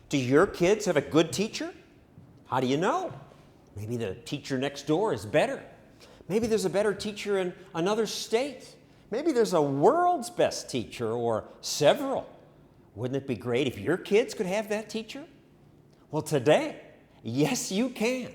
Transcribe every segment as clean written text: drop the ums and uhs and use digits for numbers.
Do your kids have a good teacher? How do you know? Maybe the teacher next door is better. Maybe there's a better teacher in another state. Maybe there's a world's best teacher or several. Wouldn't it be great if your kids could have that teacher? Well, today, yes, you can.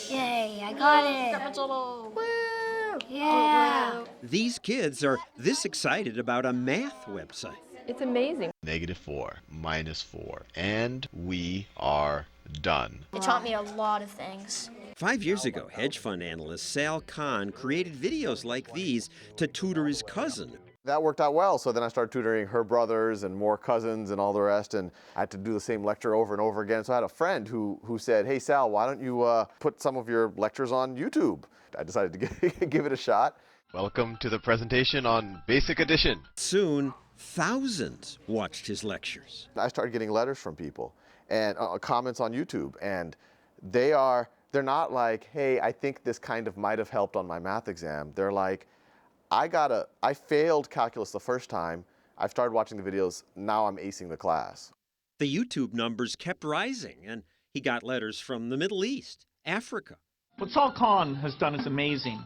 Yay, I got it. Woo! Yeah. These kids are this excited about a math website. It's amazing. -4, -4, and we are done. It taught me a lot of things. 5 years ago, hedge fund analyst Sal Khan created videos like these to tutor his cousin. That worked out well, so then I started tutoring her brothers and more cousins and all the rest, and I had to do the same lecture over and over again. So I had a friend who said, hey Sal, why don't you put some of your lectures on YouTube? I decided to give it a shot. Welcome to the presentation on Basic Addition. Soon, thousands watched his lectures. I started getting letters from people and comments on YouTube, and they're not like, hey, I think this kind of might have helped on my math exam. They're like, I failed calculus the first time. I've started watching the videos. Now I'm acing the class. The YouTube numbers kept rising, and he got letters from the Middle East, Africa. What Sal Khan has done is amazing.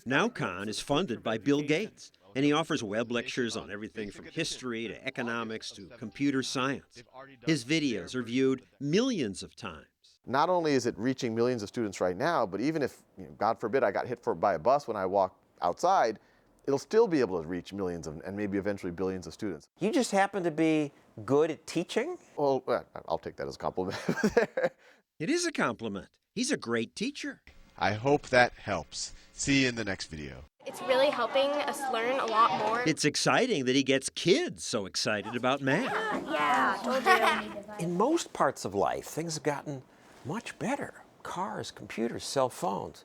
Now Khan is funded by Bill Gates, and he offers web lectures on everything from history to economics to computer science. His videos are viewed millions of times. Not only is it reaching millions of students right now, but even if, God forbid, I got hit by a bus when I walk outside, it'll still be able to reach millions and maybe eventually billions of students. You just happen to be good at teaching? Well, I'll take that as a compliment. It is a compliment. He's a great teacher. I hope that helps. See you in the next video. It's really helping us learn a lot more. It's exciting that he gets kids so excited about math. Yeah, told you. In most parts of life, things have gotten much better. Cars, computers, cell phones.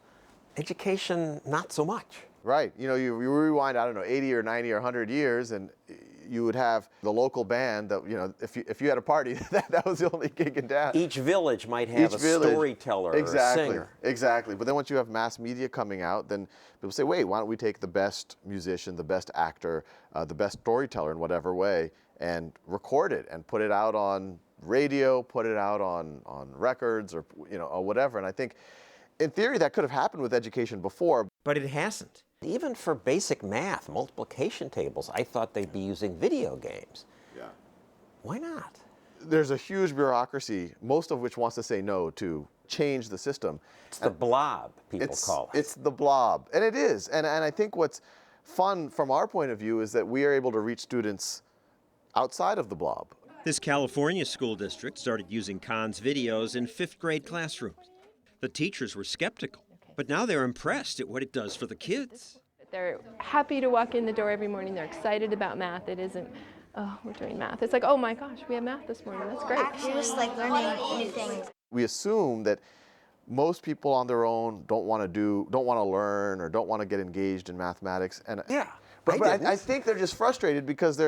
Education, not so much. Right. You rewind, I don't know, 80 or 90 or 100 years, and you would have the local band that, if you had a party, that was the only gig in town. Each village might have a storyteller or a singer. Exactly. But then once you have mass media coming out, then people say, wait, why don't we take the best musician, the best actor, the best storyteller in whatever way, and record it and put it out on radio, put it out on records or whatever. And I think, in theory, that could have happened with education before. But it hasn't. Even for basic math, multiplication tables, I thought they'd be using video games. Yeah. Why not? There's a huge bureaucracy, most of which wants to say no to change the system. It's the blob, people call it. It's the blob, and it is. And I think what's fun from our point of view is that we are able to reach students outside of the blob. This California school district started using Khan's videos in 5th grade classrooms. The teachers were skeptical, but now they're impressed at what it does for the kids. They're happy to walk in the door every morning. They're excited about math. It isn't, oh, we're doing math. It's like, oh my gosh, we have math this morning. That's great. You're just like learning new things. We assume that most people on their own don't want to learn, or don't want to get engaged in mathematics. And yeah, but I think they're just frustrated because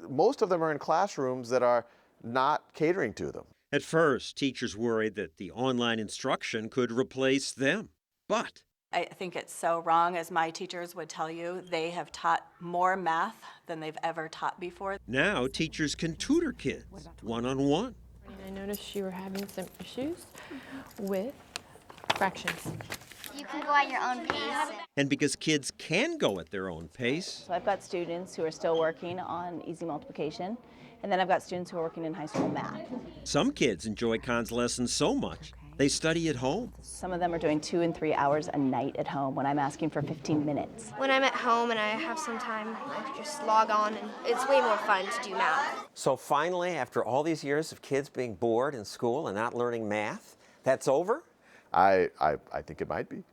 most of them are in classrooms that are not catering to them. At first, teachers worried that the online instruction could replace them. But I think it's so wrong. As my teachers would tell you, they have taught more math than they've ever taught before. now teachers can tutor kids one-on-one. I noticed you were having some issues with fractions. You can go at your own pace. And because kids can go at their own pace, So I've got students who are still working on easy multiplication, and then I've got students who are working in high school math. some kids enjoy Khan's lessons so much they study at home. Some of them are doing 2 and 3 hours a night at home when I'm asking for 15 minutes. When I'm at home and I have some time, I just log on, and it's way more fun to do math. So finally, after all these years of kids being bored in school and not learning math, that's over? I think it might be.